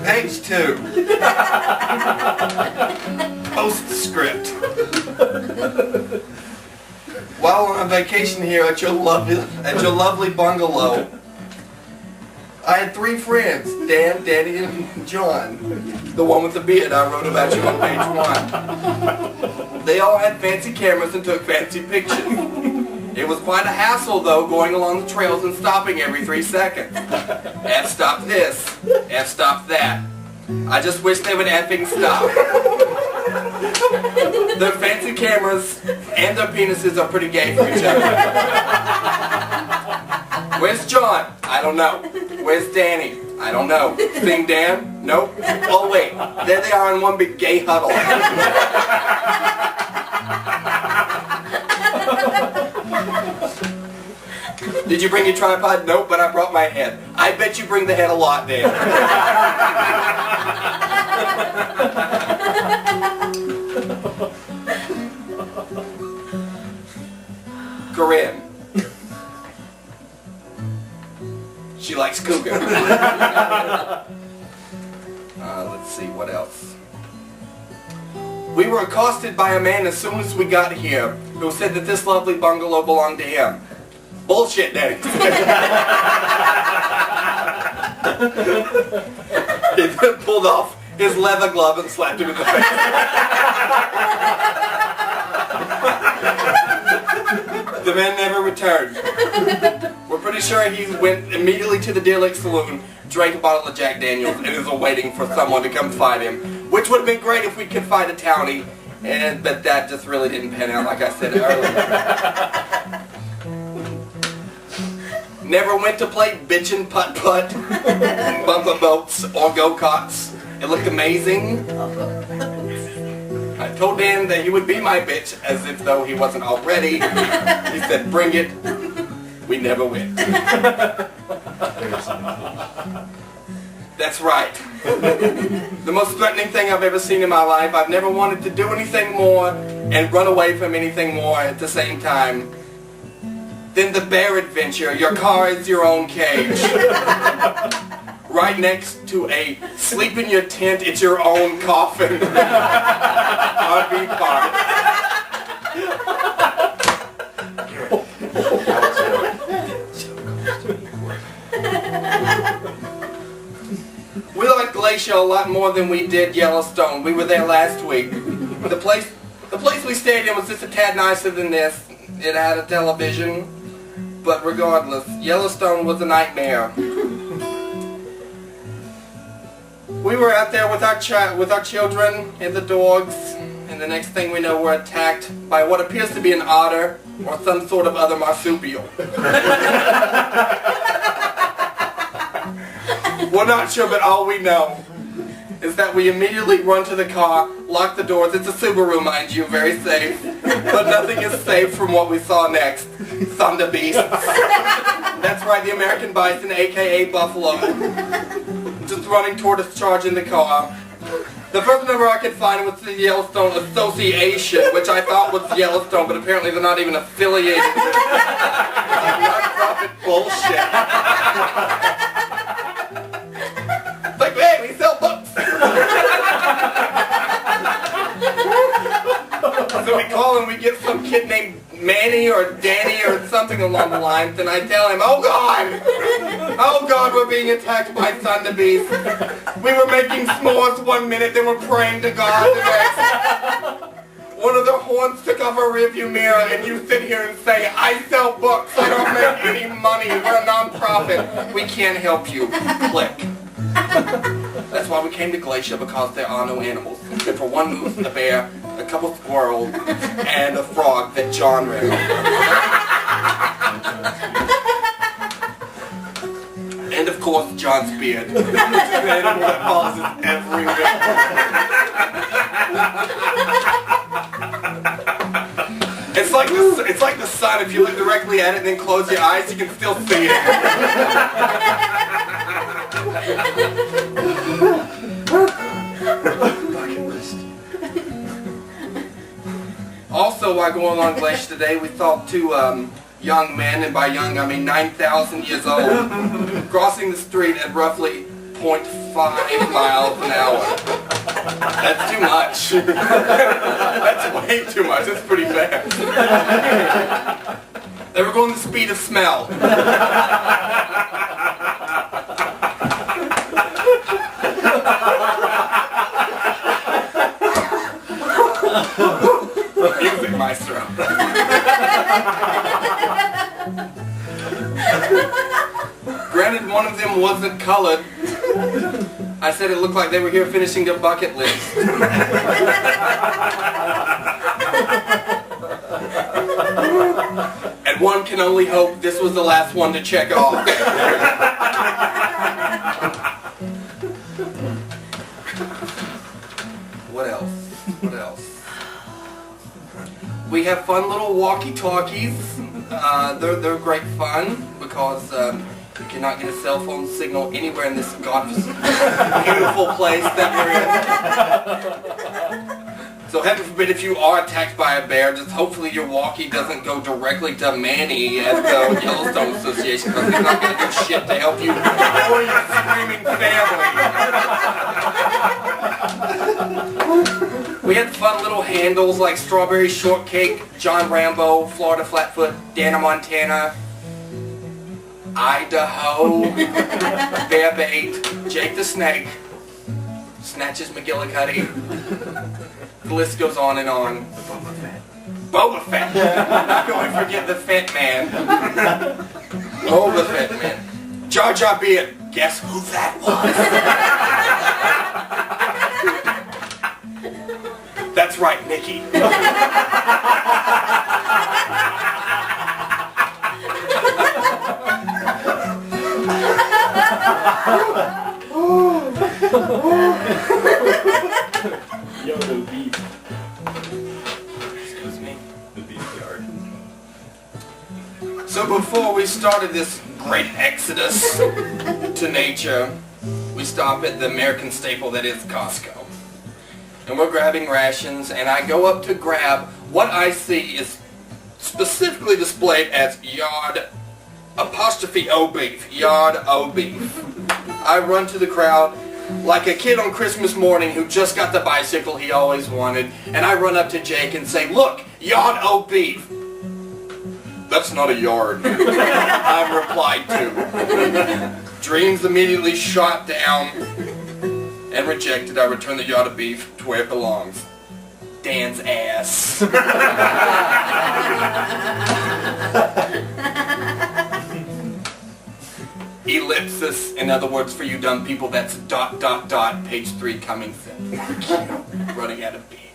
Page 2. Postscript. While on vacation here at your lovely bungalow, I had 3 friends, Dan, Danny, and John. The one with the beard I wrote about you on page 1. They all had fancy cameras and took fancy pictures. It was quite a hassle though, going along the trails and stopping every 3 seconds. F stop this, F stop that. I just wish they would effing stop. Their fancy cameras and their penises are pretty gay for each other. Where's John? I don't know. Where's Danny? I don't know. Sing Dan? Nope. Oh wait, there they are in one big gay huddle. Did you bring your tripod? Nope, but I brought my head. I bet you bring the head a lot, Dan. Corinne. She likes cougar. Let's see, what else? We were accosted by a man as soon as we got here who said that this lovely bungalow belonged to him. Bullshit, Danny. He then pulled off his leather glove and slapped him in the face. The man never returned. We're pretty sure he went immediately to the Deer Lake Saloon, drank a bottle of Jack Daniels, and is awaiting for someone to come find him. Which would have been great if we could find a townie, but that just really didn't pan out like I said earlier. Never went to play bitchin' putt-putt, bumper boats, or go-karts. It looked amazing. I told Dan that he would be my bitch, as if though he wasn't already. He said, bring it. We never went. That's right. The most threatening thing I've ever seen in my life. I've never wanted to do anything more and run away from anything more at the same time. Then the bear adventure, your car is your own cage. Right next to a sleep in your tent, it's your own coffin. RV park. We like Glacier a lot more than we did Yellowstone. We were there last week. The place we stayed in was just a tad nicer than this. It had a television. But regardless, Yellowstone was a nightmare. We were out there with our children and the dogs, and the next thing we know we're attacked by what appears to be an otter or some sort of other marsupial. We're not sure, but all we know is that we immediately run to the car, lock the doors. It's a Subaru, mind you, very safe. But nothing is safe from what we saw next. Thunder beasts. That's right, the American bison, aka buffalo. Just running toward us, charging the car. The first number I could find was the Yellowstone Association, which I thought was Yellowstone, but apparently they're not even affiliated. It's non-profit bullshit. It's like, hey, we sell books. So we call and we get some kid named Manny or Danny or something along the lines, and I tell him, oh God, we're being attacked by thunder beasts. We were making s'mores one minute, then we're praying to God the next. One of the horns took off a rearview mirror, and you sit here and say, I sell books, I don't make any money, we're a non-profit. We can't help you. Click. That's why we came to Glacier, because there are no animals. And for one moose, a bear, a couple squirrels, and a frog that John ran. And of course, John's beard. Which is an animal that follows us everywhere. It's like the sun. If you look directly at it and then close your eyes, you can still see it. Also, while going on Glacier today, we saw 2 young men, and by young I mean 9,000 years old, crossing the street at roughly 0.5 miles an hour. That's too much. That's way too much. That's pretty fast. They were going the speed of smell. Music maestro. Granted, one of them wasn't colored. I said it looked like they were here finishing their bucket list. And one can only hope this was the last one to check off. What else? What else? We have fun little walkie-talkies. They're great fun because you cannot get a cell phone signal anywhere in this beautiful place that we're in. So heaven forbid if you are attacked by a bear, just hopefully your walkie doesn't go directly to Manny at the Yellowstone Association, because he's not going to do shit to help you or your screaming family. We had fun little handles like Strawberry Shortcake, John Rambo, Florida Flatfoot, Dana Montana, Idaho, Bear Bait, Jake the Snake, Snatches McGillicuddy. The list goes on and on. Boba Fett. Not going to forget the Fett Man. Boba Fett Man. Jar Jar Beard. Guess who that was? That's right, Mickey. Yoda beef. Excuse me. The beef yard. So before we started this great exodus to nature, we stop at the American staple that is Costco. And we're grabbing rations, and I go up to grab what I see is specifically displayed as yard apostrophe O beef. Yard O beef. I run to the crowd like a kid on Christmas morning who just got the bicycle he always wanted, and I run up to Jake and say, "Look, yard O beef." "That's not a yard," I'm replied to. Dreams immediately shot down and rejected. I returned the yard of beef to where it belongs. Dan's ass. Ellipsis, in other words, for you dumb people, that's ... page 3 coming soon. Running out of beer.